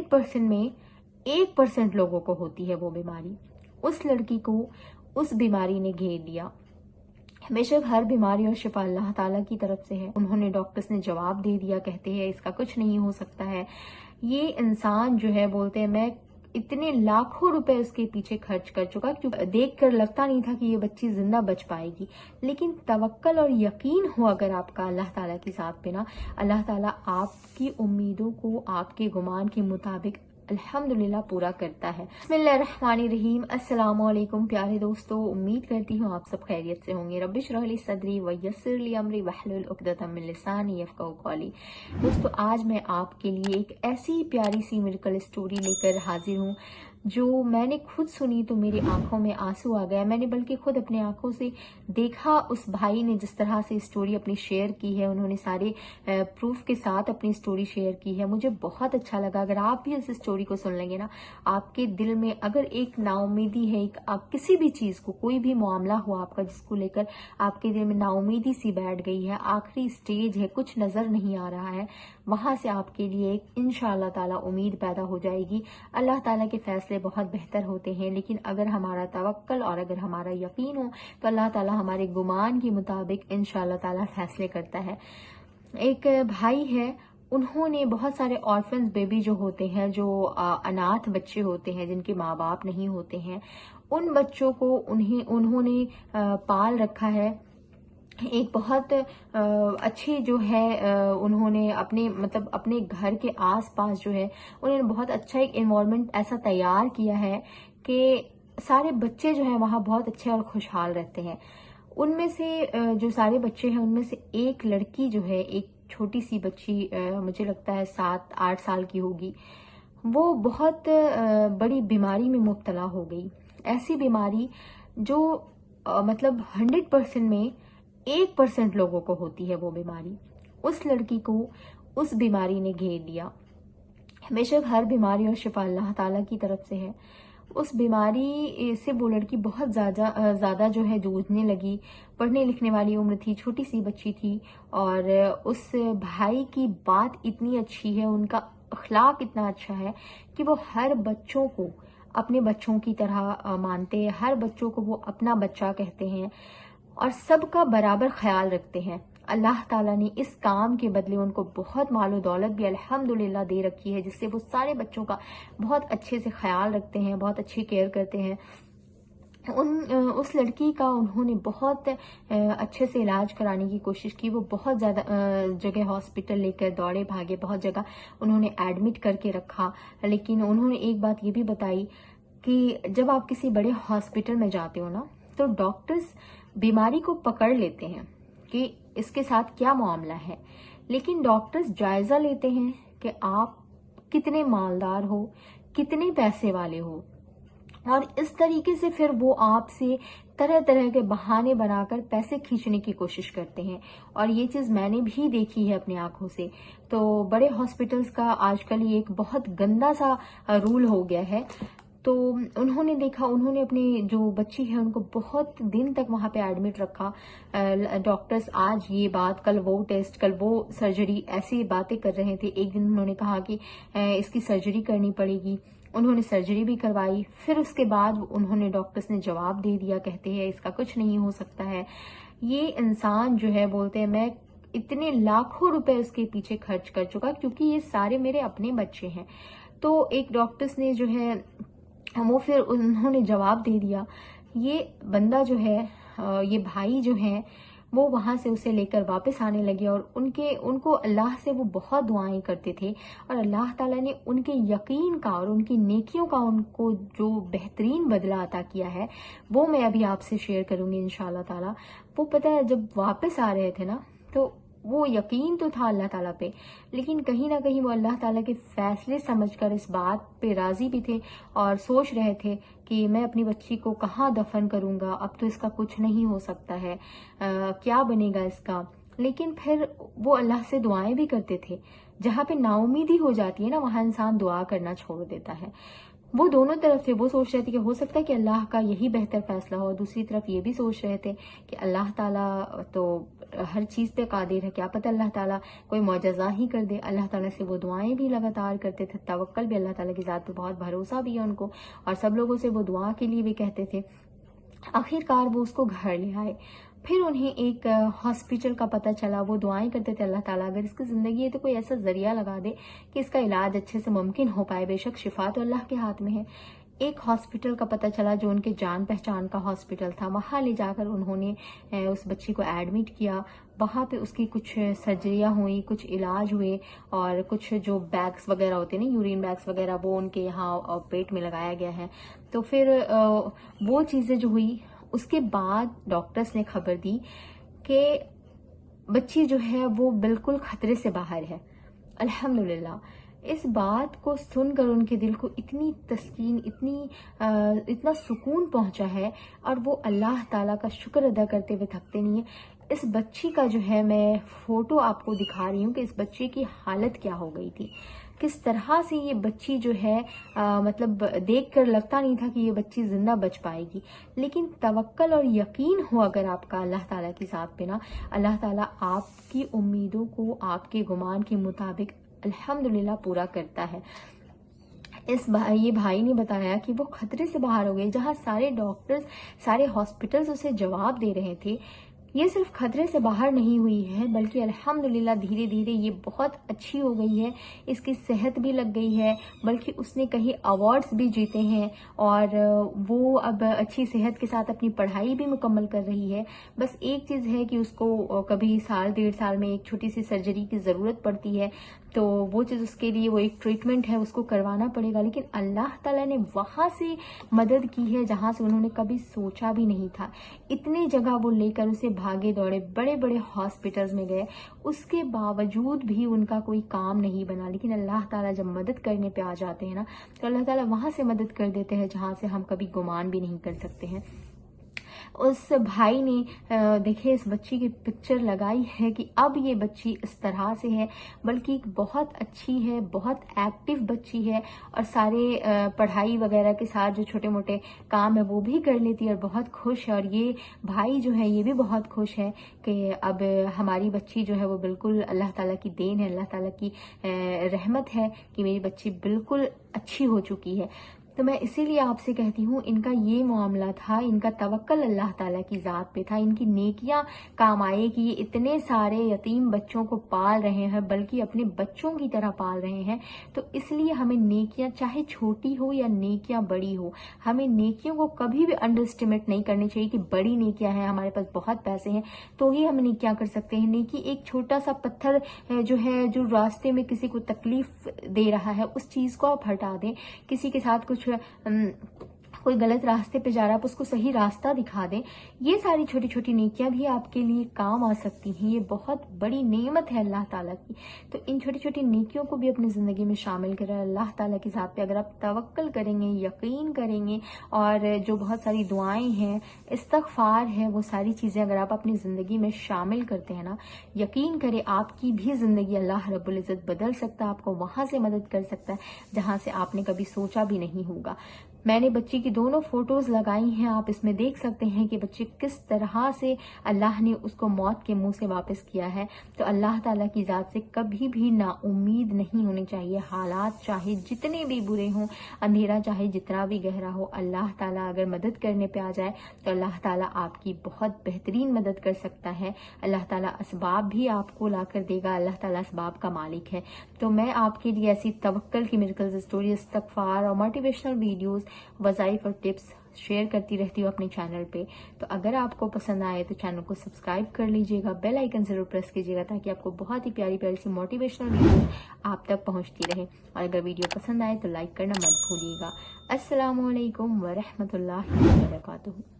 100% में 1% लोगों को होती है वो बीमारी। उस लड़की को उस बीमारी ने घेर लिया। बेशक हर बीमारी और शिफा अल्लाह ताला की तरफ से है। उन्होंने डॉक्टर्स ने जवाब दे दिया, कहते हैं इसका कुछ नहीं हो सकता है। ये इंसान जो है बोलते हैं मैं इतने लाखों रुपए उसके पीछे खर्च कर चुका, क्योंकि देख कर लगता नहीं था कि ये बच्ची जिंदा बच पाएगी। लेकिन तवक्कल और यकीन हो अगर आपका अल्लाह ताला की ज़ात पे ना, अल्लाह ताला आपकी उम्मीदों को आपके गुमान के मुताबिक अल्हम्दुलिल्लाह पूरा करता है। बिस्मिल्लाहिर्रहमानिर्रहीम। अस्सलाम वालेकुम प्यारे दोस्तों, उम्मीद करती हूँ आप सब खैरियत से होंगे। रब्बि इश्रह ली सदरी व यस्सिर ली अमरी वहलुल उक़दतम मिन लिसानी यफ़क़हू क़ौली। दोस्तों, आज मैं आपके लिए एक ऐसी प्यारी सी मिरेकल स्टोरी लेकर हाजिर हूँ जो मैंने खुद सुनी तो मेरी आंखों में आंसू आ गया। मैंने बल्कि खुद अपने आंखों से देखा उस भाई ने जिस तरह से स्टोरी अपनी शेयर की है। उन्होंने सारे प्रूफ के साथ अपनी स्टोरी शेयर की है। मुझे बहुत अच्छा लगा। अगर आप भी इस स्टोरी को सुन लेंगे ना, आपके दिल में अगर एक नाउमीदी है, किसी भी चीज़ को, कोई भी मामला हो आपका जिसको लेकर आपके दिल में नाउमीदी सी बैठ गई है, आखिरी स्टेज है, कुछ नज़र नहीं आ रहा है, वहाँ से आपके लिए एक इंशाअल्लाह ताला उम्मीद पैदा हो जाएगी। अल्लाह ताला के फैसले बहुत बेहतर होते हैं, लेकिन अगर हमारा तवक्कल और अगर हमारा यकीन हो तो अल्लाह ताला हमारे गुमान के मुताबिक इंशाअल्लाह ताला फैसले करता है। एक भाई है, उन्होंने बहुत सारे ऑर्फन्स बेबी जो होते हैं, जो अनाथ बच्चे होते हैं जिनके माँ बाप नहीं होते हैं, उन बच्चों को उन्होंने पाल रखा है। एक बहुत अच्छी जो है उन्होंने अपने घर के आसपास जो है उन्होंने बहुत अच्छा एक एनवायरनमेंट ऐसा तैयार किया है कि सारे बच्चे जो हैं वहाँ बहुत अच्छे और खुशहाल रहते हैं। उनमें से जो सारे बच्चे हैं उनमें से एक लड़की जो है, एक छोटी सी बच्ची, मुझे लगता है 7-8 साल की होगी, वो बहुत बड़ी बीमारी में मुब्तला हो गई। ऐसी बीमारी जो 100% में 1% लोगों को होती है वो बीमारी। उस लड़की को उस बीमारी ने घेर लिया। बेशक हर बीमारी और शिफा अल्लाह ताला की तरफ से है। उस बीमारी से वो लड़की बहुत ज़्यादा जो है जूझने लगी। पढ़ने लिखने वाली उम्र थी, छोटी सी बच्ची थी, और उस भाई की बात इतनी अच्छी है, उनका अखलाक इतना अच्छा है कि वो हर बच्चों को अपने बच्चों की तरह मानते हैं। हर बच्चों को वो अपना बच्चा कहते हैं और सबका बराबर ख्याल रखते हैं। अल्लाह ताला ने इस काम के बदले उनको बहुत मालो दौलत भी अल्हम्दुलिल्लाह दे रखी है, जिससे वो सारे बच्चों का बहुत अच्छे से ख्याल रखते हैं, बहुत अच्छी केयर करते हैं। उस लड़की का उन्होंने बहुत अच्छे से इलाज कराने की कोशिश की। वो बहुत ज़्यादा जगह हॉस्पिटल लेकर दौड़े भागे, बहुत जगह उन्होंने एडमिट करके रखा। लेकिन उन्होंने एक बात ये भी बताई कि जब आप किसी बड़े हॉस्पिटल में जाते हो ना, तो डॉक्टर्स बीमारी को पकड़ लेते हैं कि इसके साथ क्या मामला है, लेकिन डॉक्टर्स जायजा लेते हैं कि आप कितने मालदार हो, कितने पैसे वाले हो, और इस तरीके से फिर वो आपसे तरह तरह के बहाने बनाकर पैसे खींचने की कोशिश करते हैं। और ये चीज़ मैंने भी देखी है अपनी आंखों से। तो बड़े हॉस्पिटल्स का आजकल ये एक बहुत गंदा सा रूल हो गया है। तो उन्होंने देखा, उन्होंने अपनी जो बच्ची है उनको बहुत दिन तक वहाँ पे एडमिट रखा। डॉक्टर्स आज ये बात, कल वो टेस्ट, कल वो सर्जरी, ऐसी बातें कर रहे थे। एक दिन उन्होंने कहा कि इसकी सर्जरी करनी पड़ेगी। उन्होंने सर्जरी भी करवाई। फिर उसके बाद उन्होंने डॉक्टर्स ने जवाब दे दिया, कहते हैं इसका कुछ नहीं हो सकता है। ये इंसान जो है बोलते हैं मैं इतने लाखों रुपए उसके पीछे खर्च कर चुका, क्योंकि ये सारे मेरे अपने बच्चे हैं। तो एक डॉक्टर्स ने जो है वो फिर उन्होंने जवाब दे दिया। ये बंदा जो है, ये भाई जो है, वो वहाँ से उसे लेकर वापस आने लगे और उनको अल्लाह से वो बहुत दुआएं करते थे, और अल्लाह ताला ने उनके यकीन का और उनकी नेकियों का उनको जो बेहतरीन बदला अता किया है, वो मैं अभी आपसे शेयर करूंगी इंशाअल्लाह ताला। वो पता है, जब वापस आ रहे थे ना, तो वो यकीन तो था अल्लाह ताला पे, लेकिन कहीं ना कहीं वो अल्लाह ताला के फैसले समझकर इस बात पे राजी भी थे और सोच रहे थे कि मैं अपनी बच्ची को कहाँ दफन करूँगा, अब तो इसका कुछ नहीं हो सकता है, क्या बनेगा इसका। लेकिन फिर वो अल्लाह से दुआएं भी करते थे। जहाँ पे नाउमीदी हो जाती है ना, वहाँ इंसान दुआ करना छोड़ देता है। वो दोनों तरफ थे, वो सोच रहे थे कि हो सकता है कि अल्लाह का यही बेहतर फैसला हो, और दूसरी तरफ ये भी सोच रहे थे कि अल्लाह ताला तो हर चीज़ पे कादिर है, क्या पता अल्लाह ताला कोई मौजज़ा ही कर दे। अल्लाह ताला से वो दुआएं भी लगातार करते थे, तवक्कल भी अल्लाह ताला की ज़ात पे बहुत भरोसा भी है उनको, और सब लोगों से वो दुआ के लिए भी कहते थे। आखिरकार वो उसको घर ले आए। फिर उन्हें एक हॉस्पिटल का पता चला। वो दुआएं करते थे, अल्लाह ताला अगर इसकी ज़िंदगी है तो कोई ऐसा ज़रिया लगा दे कि इसका इलाज अच्छे से मुमकिन हो पाए, बेशक शिफा तो अल्लाह के हाथ में है। एक हॉस्पिटल का पता चला जो उनके जान पहचान का हॉस्पिटल था। वहाँ ले जाकर उन्होंने उस बच्ची को एडमिट किया। वहाँ पे उसकी कुछ सर्जरियाँ हुई, कुछ इलाज हुए, और कुछ जो बैग्स वगैरह होते हैं ना, यूरिन बैग्स वगैरह, वो उनके यहाँ पेट में लगाया गया है। तो फिर वो चीज़ें जो हुई, उसके बाद डॉक्टर्स ने खबर दी कि बच्ची जो है वो बिल्कुल खतरे से बाहर है। अल्हम्दुलिल्लाह, इस बात को सुनकर उनके दिल को इतनी तस्कीन, इतना सुकून पहुंचा है, और वो अल्लाह ताला का शुक्र अदा करते हुए थकते नहीं है। इस बच्ची का जो है, मैं फोटो आपको दिखा रही हूँ कि इस बच्चे की हालत क्या हो गई थी, किस तरह से ये बच्ची जो है मतलब देखकर लगता नहीं था कि ये बच्ची जिंदा बच पाएगी। लेकिन तवक्कल और यकीन हो अगर आपका अल्लाह ताला की ज़ात पे ना, अल्लाह ताला आपकी उम्मीदों को आपके गुमान के मुताबिक अल्हम्दुलिल्लाह पूरा करता है। ये भाई ने बताया कि वो खतरे से बाहर हो गए, जहाँ सारे डॉक्टर्स, सारे हॉस्पिटल्स उसे जवाब दे रहे थे। ये सिर्फ खतरे से बाहर नहीं हुई है, बल्कि अल्हम्दुलिल्लाह धीरे धीरे ये बहुत अच्छी हो गई है, इसकी सेहत भी लग गई है, बल्कि उसने कई अवार्ड्स भी जीते हैं, और वो अब अच्छी सेहत के साथ अपनी पढ़ाई भी मुकम्मल कर रही है। बस एक चीज़ है कि उसको कभी साल 1.5 साल में एक छोटी सी सर्जरी की ज़रूरत पड़ती है, तो वो चीज़ उसके लिए, वो एक ट्रीटमेंट है, उसको करवाना पड़ेगा। लेकिन अल्लाह ताला ने वहाँ से मदद की है जहाँ से उन्होंने कभी सोचा भी नहीं था। इतनी जगह वो लेकर उसे भागे दौड़े, बड़े बड़े हॉस्पिटल्स में गए, उसके बावजूद भी उनका कोई काम नहीं बना। लेकिन अल्लाह ताला जब मदद करने पे आ जाते हैं ना, तो अल्लाह ताला वहाँ से मदद कर देते हैं जहाँ से हम कभी गुमान भी नहीं कर सकते हैं। उस भाई ने देखिए इस बच्ची की पिक्चर लगाई है कि अब ये बच्ची इस तरह से है, बल्कि बहुत अच्छी है, बहुत एक्टिव बच्ची है, और सारे पढ़ाई वगैरह के साथ जो छोटे मोटे काम है वो भी कर लेती है, और बहुत खुश है। और ये भाई जो है ये भी बहुत खुश है कि अब हमारी बच्ची जो है वो बिल्कुल अल्लाह ताला की देन है, अल्लाह ताला की रहमत है कि मेरी बच्ची बिल्कुल अच्छी हो चुकी है। तो मैं इसीलिए आपसे कहती हूँ, इनका ये मामला था, इनका तवक्कल अल्लाह ताला की ज़ात पे था, इनकी नेकियां काम आए कि ये इतने सारे यतीम बच्चों को पाल रहे हैं, बल्कि अपने बच्चों की तरह पाल रहे हैं। तो इसलिए हमें नेकियां, चाहे छोटी हो या नेकियां बड़ी हो, हमें नेकियों को कभी भी अंडर एस्टिमेट नहीं करनी चाहिए कि बड़ी नेकियां हैं, हमारे पास बहुत पैसे हैं तो ही हम नेकियां कर सकते हैं। नेकी एक छोटा सा पत्थर जो है, जो रास्ते में किसी को तकलीफ दे रहा है, उस चीज़ को आप हटा दें। किसी के साथ कुछ कोई गलत रास्ते पे जा रहा है, आप उसको सही रास्ता दिखा दें। ये सारी छोटी छोटी नेकियां भी आपके लिए काम आ सकती हैं। ये बहुत बड़ी नेमत है अल्लाह ताला की। तो इन छोटी छोटी नेकियों को भी अपनी ज़िंदगी में शामिल करें। अल्लाह ताला की ज़ात पे अगर आप तवक्कल करेंगे, यकीन करेंगे, और जो बहुत सारी दुआएं हैं, इस्तग़फ़ार है, वो सारी चीज़ें अगर आप अपनी ज़िंदगी में शामिल करते हैं ना, यकीन करें आपकी भी ज़िंदगी अल्लाह रब्बुल इज़्ज़त बदल सकता है, आपको वहाँ से मदद कर सकता है जहाँ से आपने कभी सोचा भी नहीं होगा। मैंने बच्ची की दोनों फोटोज लगाई हैं, आप इसमें देख सकते हैं कि बच्ची किस तरह से अल्लाह ने उसको मौत के मुंह से वापस किया है। तो अल्लाह ताला की ज़ात से कभी भी नाउम्मीद नहीं होनी चाहिए। हालात चाहे जितने भी बुरे हों, अंधेरा चाहे जितना भी गहरा हो, अल्लाह ताला अगर मदद करने पे आ जाए तो अल्लाह ताला आपकी बहुत बेहतरीन मदद कर सकता है। अल्लाह ताला असबाब भी आपको ला कर देगा, अल्लाह ताला असबाब का मालिक है। तो मैं आपके लिए ऐसी तवक्कल की मिरेकल्स स्टोरी, इस्तग़फ़ार और मोटिवेशनल वीडियोस, वज़ाइफ और टिप्स शेयर करती रहती हूँ अपने चैनल पे। तो अगर आपको पसंद आए तो चैनल को सब्सक्राइब कर लीजिएगा, बेल आइकन ज़रूर प्रेस कीजिएगा, ताकि आपको बहुत ही प्यारी प्यारी सी मोटिवेशनल वीडियोस आप तक पहुँचती रहे। और अगर वीडियो पसंद आए तो लाइक करना मत भूलिएगा। अस्सलामु अलैकुम वरहमतुल्लाहि वबरकातुहू।